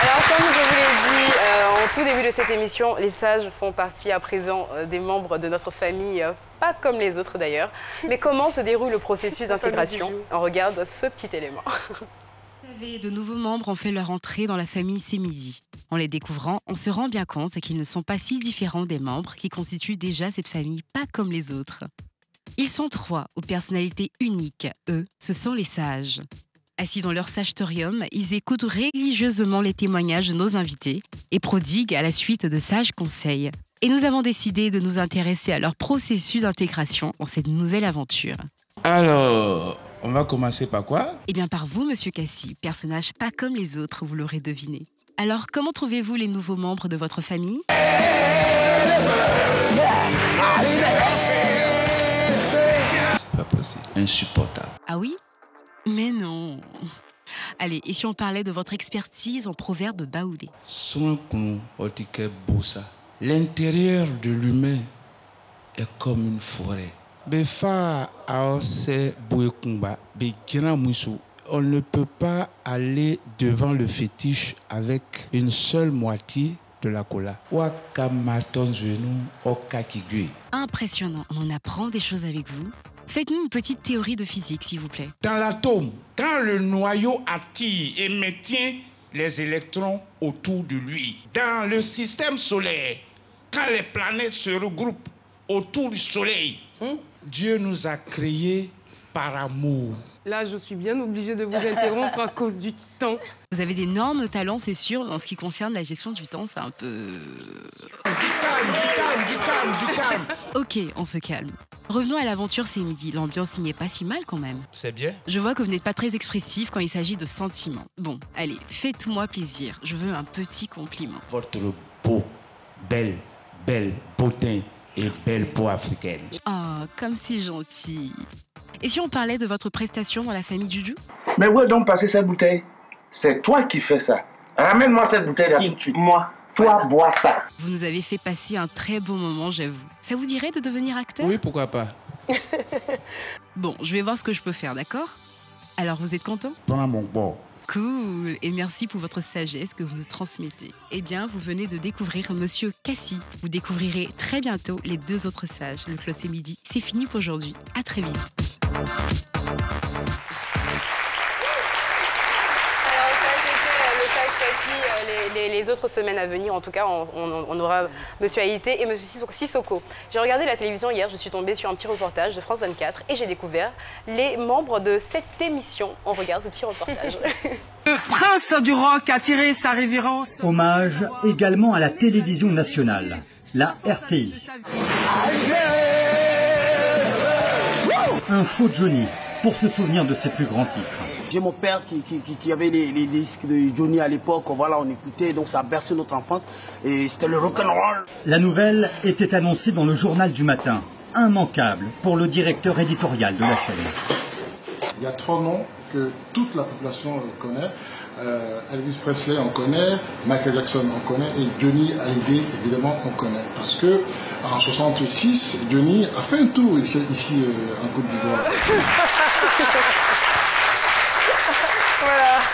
Alors, comme je vous l'ai dit en tout début de cette émission, les sages font partie à présent des membres de notre famille, pas comme les autres d'ailleurs. Mais comment se déroule le processus d'intégration? On regarde ce petit élément. Vous savez, de nouveaux membres ont fait leur entrée dans la famille C'est Midi. En les découvrant, on se rend bien compte qu'ils ne sont pas si différents des membres qui constituent déjà cette famille pas comme les autres. Ils sont 3 aux personnalités uniques. Eux, ce sont les sages. Assis dans leur sagetorium, ils écoutent religieusement les témoignages de nos invités et prodiguent à la suite de sages conseils. Et nous avons décidé de nous intéresser à leur processus d'intégration dans cette nouvelle aventure. Alors, on va commencer par quoi? Eh bien par vous, Monsieur Cassi, personnage pas comme les autres, vous l'aurez deviné. Alors, comment trouvez-vous les nouveaux membres de votre famille? C'est pas possible, insupportable. Ah oui? Mais non. Allez, et si on parlait de votre expertise en proverbe baoulé? L'intérieur de l'humain est comme une forêt. On ne peut pas aller devant le fétiche avec une seule moitié de la cola. Impressionnant, on en apprend des choses avec vous. Faites-nous une petite théorie de physique, s'il vous plaît. Dans l'atome, quand le noyau attire et maintient les électrons autour de lui, dans le système solaire, quand les planètes se regroupent autour du soleil, Dieu nous a créés par amour. Là, je suis bien obligée de vous interrompre à cause du temps. Vous avez d'énormes talents, c'est sûr, en ce qui concerne la gestion du temps, c'est un peu... Du calme. Ok, on se calme. Revenons à l'aventure C'est Midi. L'ambiance n'y est pas si mal quand même. C'est bien. Je vois que vous n'êtes pas très expressif quand il s'agit de sentiments. Bon, allez, faites-moi plaisir. Je veux un petit compliment. Votre beau, belle beauté et belle peau africaine. Oh, comme c'est gentil. Et si on parlait de votre prestation dans la famille Juju? Mais où est donc passé cette bouteille? C'est toi qui fais ça. Ramène-moi cette bouteille là tout de suite. Moi. Toi, bois ça. Vous nous avez fait passer un très beau moment, j'avoue. Ça vous dirait de devenir acteur? Oui, pourquoi pas. Bon, je vais voir ce que je peux faire, d'accord? Alors, vous êtes content? Prends mon bord. Cool. Et merci pour votre sagesse que vous nous transmettez. Eh bien, vous venez de découvrir Monsieur Cassi. Vous découvrirez très bientôt les 2 autres sages. Le Club C'est Midi, c'est fini pour aujourd'hui. À très vite. Alors ça, c'était le sage Cassi. Les autres semaines à venir, en tout cas, on aura Monsieur Haïté et Monsieur Sissoko. J'ai regardé la télévision hier, je suis tombée sur un petit reportage de France 24 et j'ai découvert les membres de cette émission. On regarde ce petit reportage. Le prince du rock a tiré sa révérence. Hommage également à la télévision nationale, la RTI. Un faux Johnny pour se souvenir de ses plus grands titres. J'ai mon père qui avait les disques de Johnny à l'époque, voilà, on écoutait, donc ça a bercé notre enfance et c'était le rock'n'roll. La nouvelle était annoncée dans le journal du matin, immanquable pour le directeur éditorial de la chaîne. Il y a 3 noms que toute la population connaît. Elvis Presley, on connaît, Michael Jackson, on connaît, et Johnny Hallyday, évidemment, on connaît. Parce que en 1966, Johnny a fait un tour ici en Côte d'Ivoire.